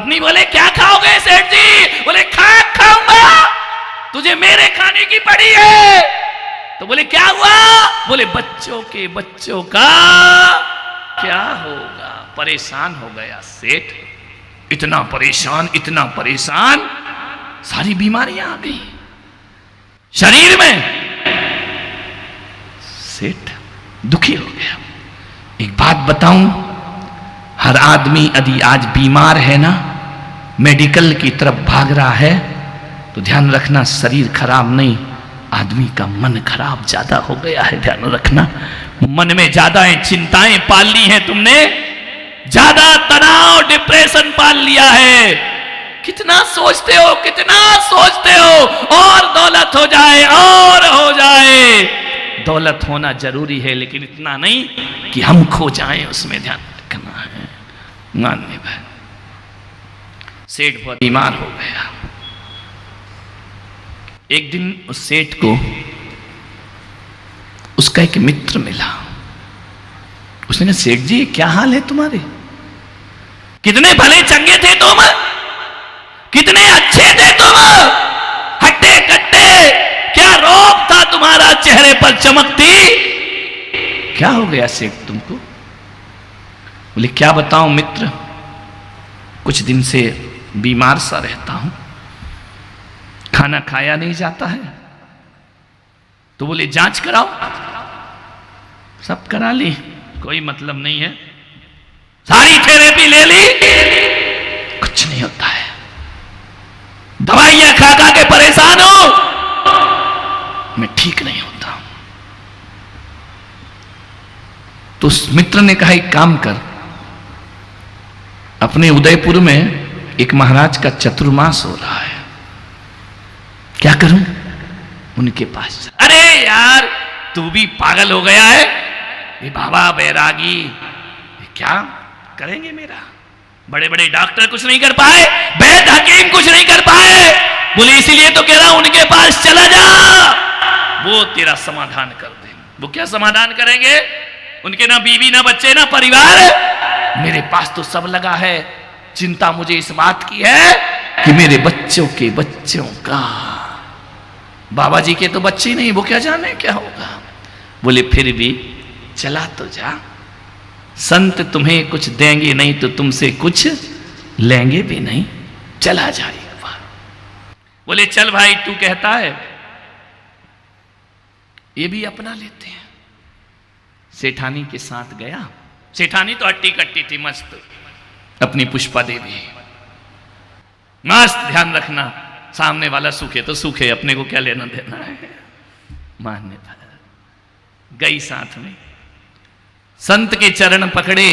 पत्नी बोले क्या खाओगे सेठ जी? बोले खाक खाऊंगा, तुझे मेरे खाने की पड़ी है। तो बोले क्या हुआ? बोले बच्चों के बच्चों का क्या होगा? परेशान हो गया सेठ, इतना परेशान, सारी बीमारियां आ गई शरीर में। सेठ दुखी हो गया। एक बात बताऊं, हर आदमी यदि आज बीमार है ना, मेडिकल की तरफ भाग रहा है, तो ध्यान रखना शरीर खराब नहीं, आदमी का मन खराब ज्यादा हो गया है। ध्यान रखना, मन में ज्यादा चिंताएं पाल ली हैं तुमने, ज्यादा तनाव डिप्रेशन पाल लिया है। कितना सोचते हो और दौलत हो जाए और हो जाए। दौलत होना जरूरी है, लेकिन इतना नहीं कि हम खो जाएं, उसमें ध्यान रखना है। मानने भाई, सेठ बहुत बीमार हो गया। एक दिन उस सेठ को उसका एक मित्र मिला। उसने कहा सेठ जी क्या हाल है तुम्हारे? कितने भले चंगे थे तुम, कितने अच्छे थे तुम, हट्टे कट्टे, क्या रोग था तुम्हारा चेहरे पर चमकती? क्या हो गया सेठ तुमको? बोले क्या बताऊं मित्र, कुछ दिन से बीमार सा रहता हूं, खाना खाया नहीं जाता है। तो बोले जांच कराओ। सब करा ली, कोई मतलब नहीं है, सारी थेरेपी ले ली, कुछ नहीं होता है। दवाइयां खा खा के परेशान हो, मैं ठीक नहीं होता हूं। तो उस मित्र ने कहा एक काम कर, अपने उदयपुर में एक महाराज का चतुर्मास हो रहा है, क्या करूं? उनके पास। अरे यार तू भी पागल हो गया है, ये बाबा बैरागी क्या करेंगे मेरा? बड़े बड़े डॉक्टर कुछ नहीं कर पाए, वैद्य हकीम कुछ नहीं कर पाए। बोले इसीलिए तो कह रहा हूं उनके पास चला जा, वो तेरा समाधान कर दे। वो क्या समाधान करेंगे? उनके ना बीवी ना बच्चे ना परिवार, मेरे पास तो सब लगा है। चिंता मुझे इस बात की है कि मेरे बच्चों के बच्चों का। बाबा जी के तो बच्चे नहीं, वो क्या जाने क्या होगा। बोले फिर भी चला तो जा, संत तुम्हें कुछ देंगे नहीं तो तुमसे कुछ लेंगे भी नहीं, चला जा एक बार। बोले चल भाई तू कहता है, ये भी अपना लेते हैं। सेठानी के साथ गया। सेठानी तो हट्टी कट्टी थी, मस्त, अपनी पुष्पा देवी मस्त। ध्यान रखना, सामने वाला सूखे तो सूखे, अपने को क्या लेना देना है। मानने गई साथ में, संत के चरण पकड़े,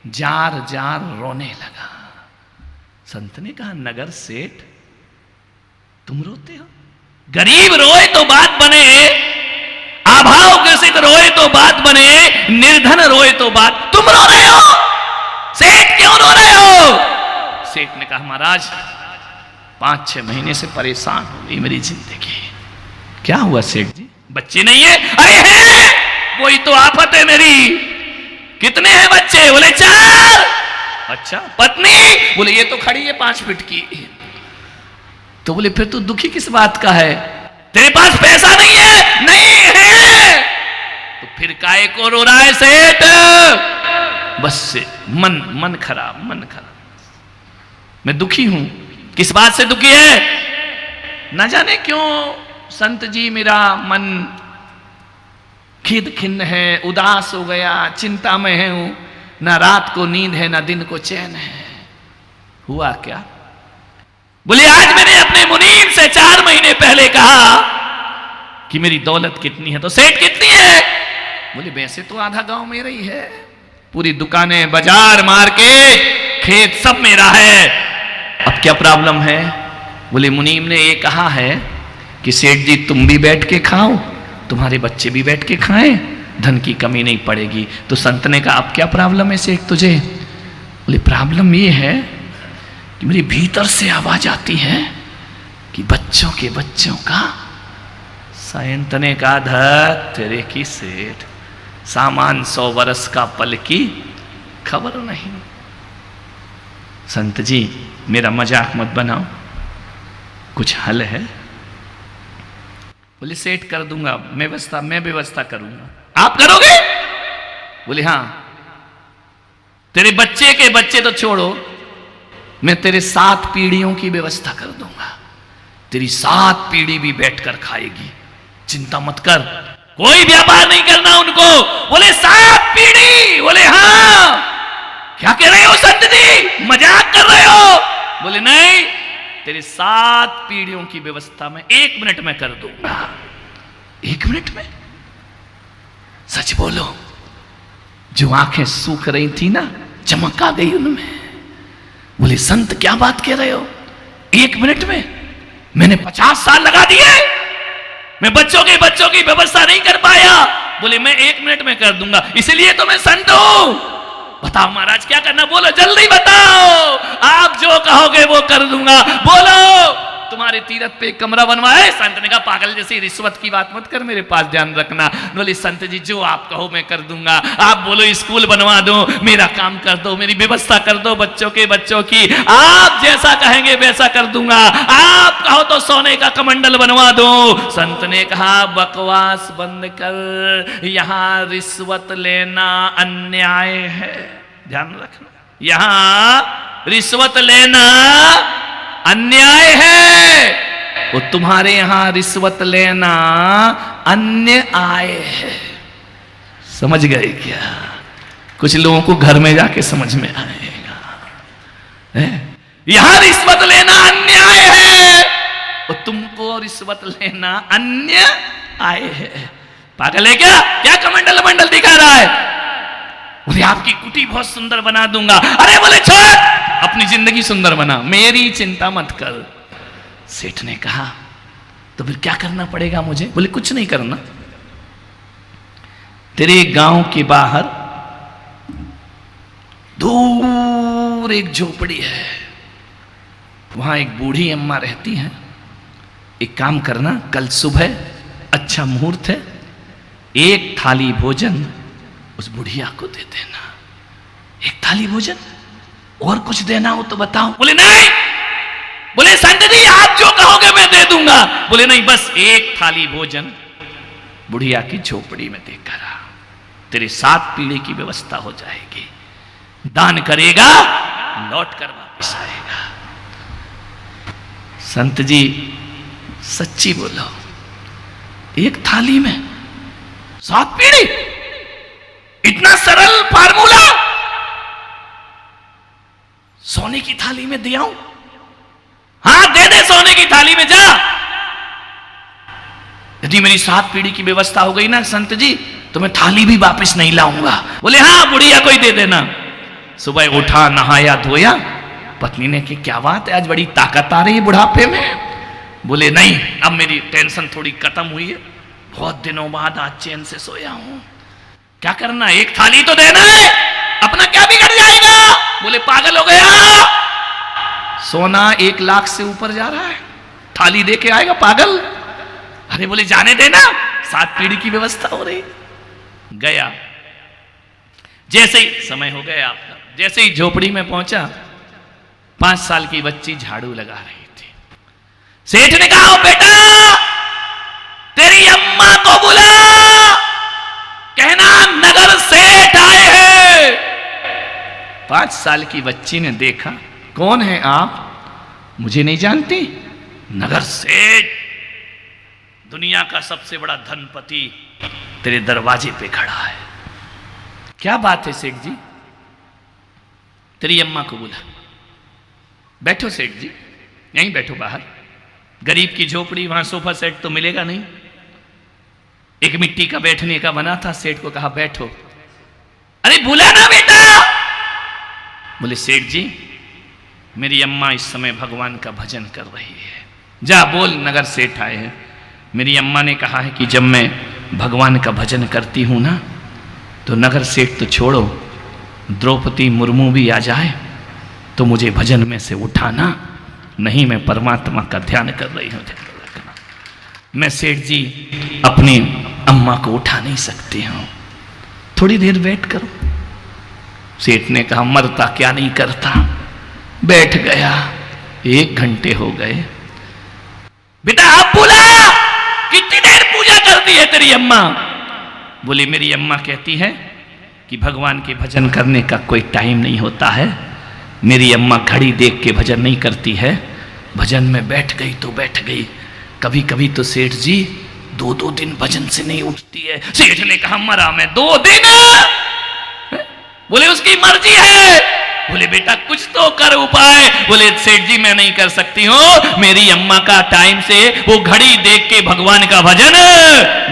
जार जार रोने लगा। संत ने कहा नगर सेठ तुम रोते हो? गरीब रोए तो बात बने, अभाव ग्रसित रोए तो बात बने, निर्धन रोए तो बात। तुम रो रहे हो सेठ, क्यों रो रहे हो? सेठ ने कहा महाराज 5-6 महीने से परेशान हो गई मेरी जिंदगी। क्या हुआ सेठ जी? बच्चे नहीं है? अरे हैं, वही तो आफत है मेरी। कितने हैं बच्चे? बोले 4। अच्छा पत्नी? बोले ये तो खड़ी है 5 फीट की। तो बोले फिर तू दुखी किस बात का है? तेरे पास पैसा नहीं है? नहीं है। तो फिर काहे को रो रहा है सेठ? बस से मन खराब। मैं दुखी हूं। किस बात से दुखी है? ना जाने क्यों संत जी, मेरा मन खिद खिन्न है, उदास हो गया, चिंता में हूं, ना रात को नींद है ना दिन को चैन है। हुआ क्या? बोले आज मैंने अपने मुनीम से 4 महीने पहले कहा कि मेरी दौलत कितनी है। तो सेठ कितनी है? बोले वैसे तो आधा गांव मेरा ही है, पूरी दुकानें, बाजार, मार्केट, खेत सब मेरा है। अब क्या प्रॉब्लम है? बोले मुनीम ने ये कहा है कि सेठ जी तुम भी बैठ के खाओ, तुम्हारे बच्चे भी बैठ के खाएं, धन की कमी नहीं पड़ेगी। तो संत ने कहा अब क्या प्रॉब्लम है सेठ तुझे? बोले प्रॉब्लम ये है कि मेरे भीतर से आवाज आती है कि बच्चों के बच्चों का। संत ने कहा धत तेरे की सेठ, सामान 100 वर्ष का पल की खबर नहीं। संत जी मेरा मजाक मत बनाओ, कुछ हल है? बोले सेठ कर दूंगा, मैं व्यवस्था करूंगा। आप करोगे? बोले हाँ। तेरे बच्चे के बच्चे तो छोड़ो, मैं तेरे 7 पीढ़ियों की व्यवस्था कर दूंगा। तेरी 7 पीढ़ी भी बैठकर खाएगी, चिंता मत कर, कोई व्यापार नहीं करना उनको। बोले 7 पीढ़ी? बोले हाँ। क्या कह रहे हो संत जी, मजाक कर रहे हो? बोले नहीं, तेरे 7 पीढ़ियों की व्यवस्था मैं 1 मिनट में कर दूंगा। 1 मिनट में? सच बोलो। जो आंखें सूख रही थी ना, चमक आ गई उनमें। बोले संत क्या बात कह रहे हो, 1 मिनट में? मैंने 50 साल लगा दिए, मैं बच्चों की व्यवस्था नहीं कर पाया। बोले मैं 1 मिनट में कर दूंगा, इसलिए तो मैं संत हूं। बताओ महाराज क्या करना, बोलो जल्दी बताओ, आप जो कहोगे वो कर दूंगा। बोलो। तुम्हारे तीरथ पे एक कमरा बनवाए। संत ने कहा पागल जैसी रिश्वत की बात मत कर, मेरे पास ध्यान रखना। बोले संत जी जो आप कहो मैं कर दूंगा। आप बोलो स्कूल बनवा दो, मेरा काम कर दो, मेरी व्यवस्था कर दो बच्चों की, आप जैसा कहेंगे वैसा कर दूंगा। आप कहो तो सोने का कमंडल बनवा दो। संत ने कहा बकवास बंद कर, यहां रिश्वत लेना अन्याय है, ध्यान रखना, यहां रिश्वत लेना अन्याय है। वो तुम्हारे यहां रिश्वत लेना अन्य आय है। समझ गए क्या? कुछ लोगों को घर में जाके समझ में आएगा। यहां रिश्वत लेना अन्याय है, और तुमको रिश्वत लेना अन्य आय है। पागल है क्या? क्या कमंडल मंडल दिखा रहा है? बोले आपकी कुटी बहुत सुंदर बना दूंगा। अरे बोले छोड़, अपनी जिंदगी सुंदर बना, मेरी चिंता मत कर। सेठ ने कहा तो फिर क्या करना पड़ेगा मुझे? बोले कुछ नहीं करना, तेरे गांव के बाहर दूर एक झोपड़ी है, वहां एक बूढ़ी अम्मा रहती हैं। एक काम करना, कल सुबह अच्छा मुहूर्त है, 1 थाली भोजन उस बुढ़िया को दे देना। 1 थाली भोजन, और कुछ देना हो तो बताओ। बोले नहीं। बोले संत जी आप जो कहोगे मैं दे दूंगा। बोले नहीं, बस 1 थाली भोजन बुढ़िया की झोपड़ी में देकर आ, तेरी 7 पीढ़ी की व्यवस्था हो जाएगी। दान करेगा, लौट कर वापस आएगा। संत जी सच्ची बोलो, 1 थाली में 7 पीढ़ी, इतना सरल फार्मूला? सोने की थाली में दे आऊं? हाँ दे दे, सोने की थाली में जा। यदि मेरी 7 पीढ़ी की व्यवस्था हो गई ना संत जी, तो मैं थाली भी वापस नहीं लाऊंगा। बोले हाँ बुढ़िया को ही दे देना। सुबह उठा, नहाया धोया, पत्नी ने कि क्या बात है, आज बड़ी ताकत आ रही है बुढ़ापे में। बोले नहीं, अब मेरी टेंशन थोड़ी खत्म हुई है, बहुत दिनों बाद आज चैन से सोया हूं। क्या करना, 1 थाली तो देना है, अपना क्या बिगड़ जाएगा? बोले पागल हो गया, सोना 1 लाख से ऊपर जा रहा है, थाली दे के आएगा पागल? अरे बोले जाने देना, 7 पीढ़ी की व्यवस्था हो रही। गया, जैसे ही समय हो गया आपका, जैसे ही झोपड़ी में पहुंचा, 5 साल की बच्ची झाड़ू लगा रही थी। सेठ ने कहा बेटा तेरी अम्मा को बुला, कहना नगर सेठ आए हैं। 5 साल की बच्ची ने देखा, कौन है आप? मुझे नहीं जानती? नगर सेठ, दुनिया का सबसे बड़ा धनपति तेरे दरवाजे पे खड़ा है। क्या बात है सेठ जी? तेरी अम्मा को बुला। बैठो सेठ जी, यहीं बैठो बाहर। गरीब की झोपड़ी, वहां सोफा सेट तो मिलेगा नहीं, एक मिट्टी का बैठने का बना था। सेठ को कहा बैठो। अरे बुला ना बेटा। बोले सेठ जी मेरी अम्मा इस समय भगवान का भजन कर रही है। जा बोल नगर सेठ आए हैं। मेरी अम्मा ने कहा है कि जब मैं भगवान का भजन करती हूं ना, तो नगर सेठ तो छोड़ो, द्रौपदी मुर्मू भी आ जाए तो मुझे भजन में से उठाना नहीं, मैं परमात्मा का ध्यान कर रही हूं। मैं सेठ जी अपनी अम्मा को उठा नहीं सकती हूं, थोड़ी देर वेट करो। सेठ ने कहा मरता क्या नहीं करता, बैठ गया। 1 घंटे हो गए। बेटा आप बोला कितनी देर पूजा करती है तेरी अम्मा? बोली मेरी अम्मा कहती है कि भगवान के भजन करने का कोई टाइम नहीं होता है। मेरी अम्मा घड़ी देख के भजन नहीं करती है, भजन में बैठ गई तो बैठ गई। कभी कभी तो सेठ जी 2-2 दिन भजन से नहीं उठती है। सेठ ने कहा मरा मैं 2 दिन? बोले उसकी मर्जी है। बोले बेटा कुछ तो कर उपाय। बोले सेठ जी मैं नहीं कर सकती हूं, मेरी अम्मा का टाइम से वो घड़ी देख के भगवान का भजन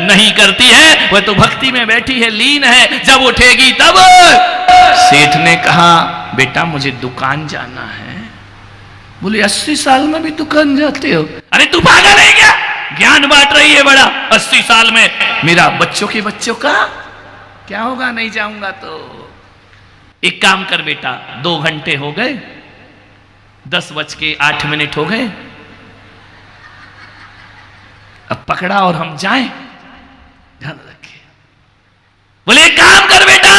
नहीं करती है, वह तो भक्ति में बैठी है, लीन है, जब उठेगी तब। सेठ ने कहा बेटा मुझे दुकान जाना है। बोले 80 साल में भी दुकान जाते हो? अरे तू पागल है क्या, ज्ञान बांट रही है बड़ा। 80 साल में मेरा बच्चों के बच्चों का क्या होगा, नहीं जाऊंगा तो। एक काम कर बेटा, 2 घंटे हो गए, 10:08 हो गए, अब पकड़ा और हम जाएं, ध्यान रखिए। बोले एक काम कर बेटा,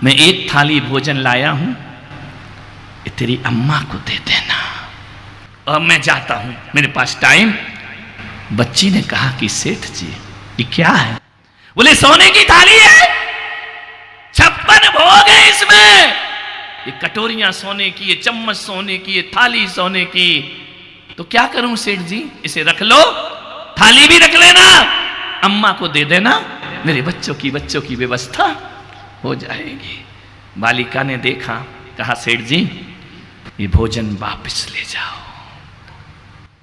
मैं 1 थाली भोजन लाया हूं, ये तेरी अम्मा को दे देना, अब मैं जाता हूं, मेरे पास टाइम। बच्ची ने कहा कि सेठ जी ये क्या है? बोले सोने की थाली है, 56 भोग है इसमें, ये कटोरियां सोने की, ये चम्मच सोने की, ये थाली सोने की। तो क्या करूं सेठ जी? इसे रख लो, थाली भी रख लेना, अम्मा को दे देना, मेरे बच्चों की व्यवस्था हो जाएगी। बालिका ने देखा, कहा सेठ जी ये भोजन वापस ले जाओ।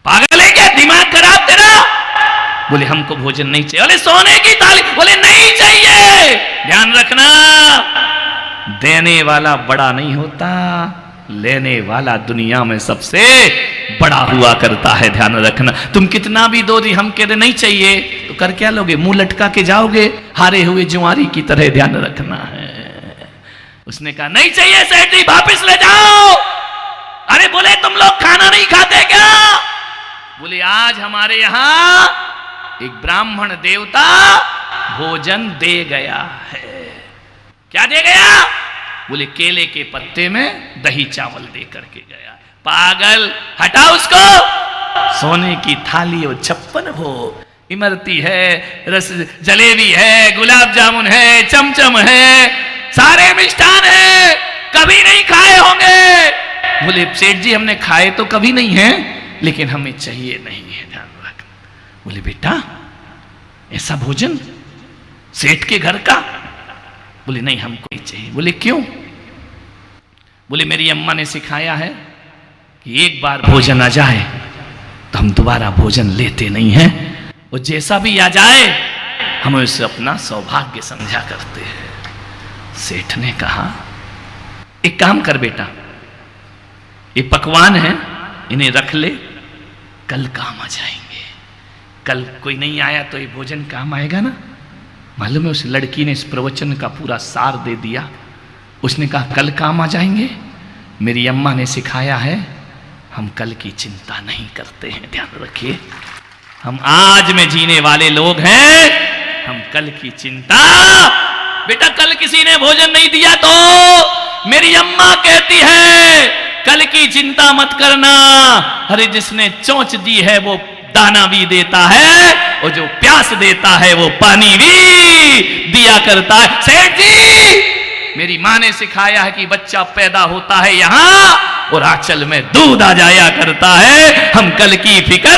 पागल है क्या, दिमाग खराब तेरा? बोले हमको भोजन नहीं चाहिए। बोले सोने की थाली? बोले नहीं चाहिए। ध्यान रखना, देने वाला बड़ा नहीं होता, लेने वाला दुनिया में सबसे बड़ा हुआ करता है, ध्यान रखना। तुम कितना भी दो, हम कह रहे नहीं चाहिए तो कर क्या लोगे? मुंह लटका के जाओगे हारे हुए जुआरी की तरह, ध्यान रखना है। उसने कहा नहीं चाहिए सेठ जी, वापिस ले जाओ। अरे बोले तुम लोग खाना नहीं खाते क्या? बोले आज हमारे यहां एक ब्राह्मण देवता भोजन दे गया है। क्या दे गया? बोले केले के पत्ते में दही चावल दे करके गया। पागल, हटा उसको। सोने की थाली और 56 भोग, इमरती है, रस जलेबी है, गुलाब जामुन है, चमचम है, सारे मिष्ठान है, कभी नहीं खाए होंगे। बोले सेठ जी हमने खाए तो कभी नहीं है, लेकिन हमें चाहिए नहीं है, ध्यान रखना। बोले बेटा ऐसा भोजन सेठ के घर का? बोले नहीं हमको नहीं चाहिए। बोले क्यों? बोले मेरी अम्मा ने सिखाया है कि एक बार भोजन आ जाए तो हम दोबारा भोजन लेते नहीं हैं, और जैसा भी आ जाए हम उसे अपना सौभाग्य समझा करते हैं। सेठ ने कहा एक काम कर बेटा, ये पकवान है, इन्हें रख ले, कल काम आ जाएंगे। कल कोई नहीं आया तो ये भोजन काम आएगा ना। मालूम है उस लड़की ने इस प्रवचन का पूरा सार दे दिया। उसने कहा कल काम आ जाएंगे, मेरी अम्मा ने सिखाया है हम कल की चिंता नहीं करते हैं, ध्यान रखिए। हम आज में जीने वाले लोग हैं, हम कल की चिंता। बेटा कल किसी ने भोजन नहीं दिया तो मेरी अम्मा कहती है कल की चिंता मत करना। अरे जिसने चोंच दी है वो दाना भी देता है, और जो प्यास देता है वो पानी भी दिया करता है। सेठ जी मेरी माँ ने सिखाया है कि बच्चा पैदा होता है यहाँ और आंचल में दूध आ जाया करता है, हम कल की फिक्र।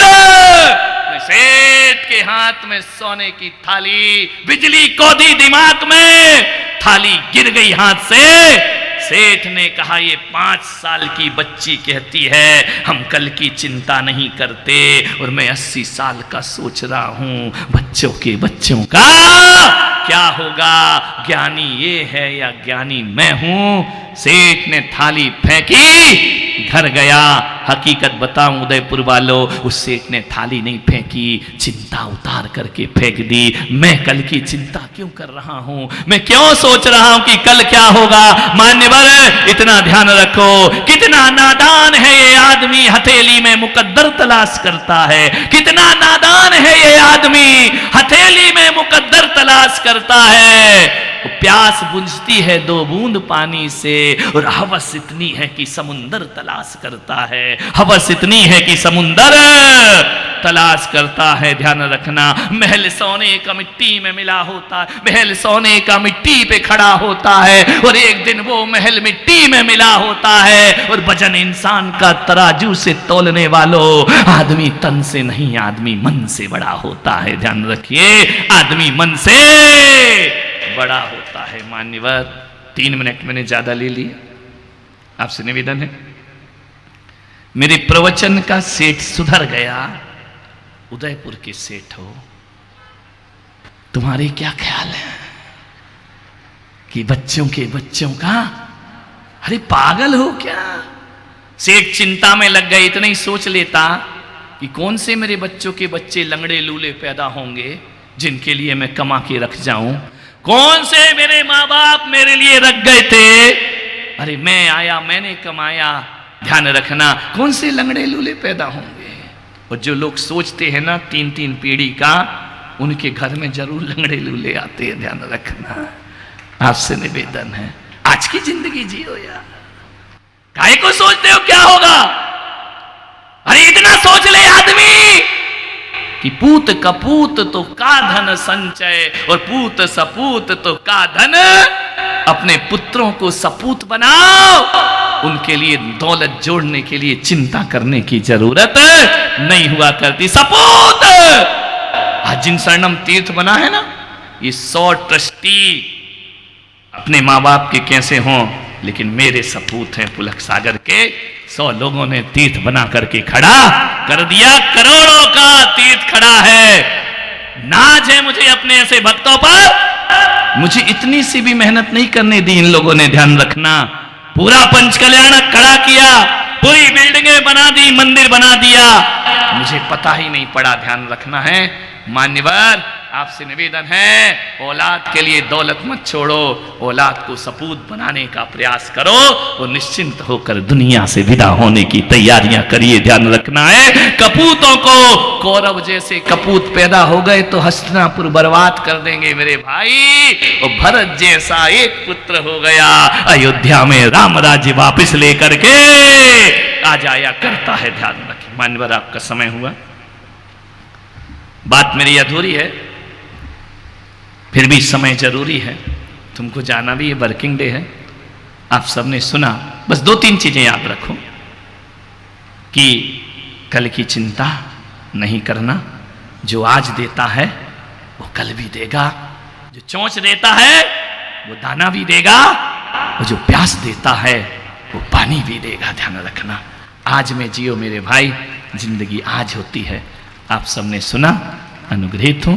सेठ के हाथ में सोने की थाली, बिजली कौदी दिमाग में, थाली गिर गई हाथ से। सेठ ने कहा ये 5 साल की बच्ची कहती है हम कल की चिंता नहीं करते, और मैं 80 साल का सोच रहा हूं बच्चों के बच्चों का क्या होगा। ज्ञानी ये है या ज्ञानी मैं हूं? सेठ ने थाली फेंकी, घर गया। हकीकत बताऊं उदयपुर वालों, उस सेठ ने थाली नहीं फेंकी, चिंता उतार करके फेंक दी। मैं कल की चिंता क्यों कर रहा हूं? मैं क्यों सोच रहा हूं कि कल क्या होगा? मान्यवर इतना ध्यान रखो, कितना नादान है ये आदमी, हथेली में मुकद्दर तलाश करता है। कितना नादान है ये आदमी, हथेली में मुकद्दर तलाश करता है। प्यास बुझती है 2 बूंद पानी से, और हवस इतनी है कि समुंदर तलाश करता है, हवस इतनी है कि समुंदर तलाश करता है। ध्यान रखना, महल सोने का मिट्टी में मिला होता है, महल सोने का मिट्टी पे खड़ा होता है, और एक दिन वो महल मिट्टी में मिला होता है। और वजन इंसान का तराजू से तोलने वालों, आदमी तन से नहीं, आदमी मन से बड़ा होता है। ध्यान रखिए, आदमी मन से बड़ा होता है। मान्यवर, 3 मिनट मैंने ज्यादा ले लिया, आपसे निवेदन है, मेरे प्रवचन का सेट सुधर गया। उदयपुर के सेठ हो, तुम्हारे क्या ख्याल है कि बच्चों का, अरे पागल हो क्या? सेठ चिंता में लग गए। इतना ही सोच लेता कि कौन से मेरे बच्चों के बच्चे लंगड़े लूले पैदा होंगे जिनके लिए मैं कमा के रख जाऊं, कौन से मेरे माँ बाप मेरे लिए रख गए थे, अरे मैं आया, मैंने कमाया। ध्यान रखना, कौन से लंगड़े लूले पैदा होंगे। और जो लोग सोचते हैं ना 3-3 पीढ़ी का, उनके घर में जरूर लंगड़े लूले आते हैं। ध्यान रखना, आपसे निवेदन है, आज की जिंदगी जियो यार, काहे को सोचते हो क्या होगा। अरे इतना सोच ले आदमी कि पूत कपूत तो का धन संचय, और पूत सपूत तो का धन, अपने पुत्रों को सपूत बनाओ, उनके लिए दौलत जोड़ने के लिए चिंता करने की जरूरत नहीं हुआ करती। सपूत, आज जिन शरणम तीर्थ बना है ना, ये 100 ट्रस्टी अपने माँ बाप के कैसे हों, लेकिन मेरे सपूत हैं पुलक सागर के। 100 लोगों ने तीर्थ बना करके खड़ा कर दिया, करोड़ों का तीर्थ खड़ा है। नाज है मुझे अपने ऐसे भक्तों पर, मुझे इतनी सी भी मेहनत नहीं करने दी इन लोगों ने। ध्यान रखना, पूरा पंचकल्याणक खड़ा किया, पूरी बिल्डिंगें बना दी, मंदिर बना दिया, मुझे पता ही नहीं पड़ा। ध्यान रखना है मान्यवर, आपसे निवेदन है, औलाद के लिए दौलत मत छोड़ो, औलाद को सपूत बनाने का प्रयास करो, और निश्चिंत होकर दुनिया से विदा होने की तैयारियां करिए। ध्यान रखना है, कपूतों को, कौरव जैसे कपूत पैदा हो गए तो हस्तिनापुर बर्बाद कर देंगे मेरे भाई। और भरत जैसा एक पुत्र हो गया, अयोध्या में राम राज्य वापिस लेकर के आ जाया करता है। ध्यान रखिए मान्यवर, आपका समय हुआ, बात मेरी अधूरी है, फिर भी समय जरूरी है, तुमको जाना भी है, वर्किंग डे है। आप सबने सुना, बस 2-3 चीजें याद रखो कि कल की चिंता नहीं करना, जो आज देता है वो कल भी देगा, जो चोंच देता है वो दाना भी देगा, और जो प्यास देता है वो पानी भी देगा। ध्यान रखना, आज में जियो मेरे भाई, जिंदगी आज होती है। आप सबने सुना, अनुग्रहित हूं।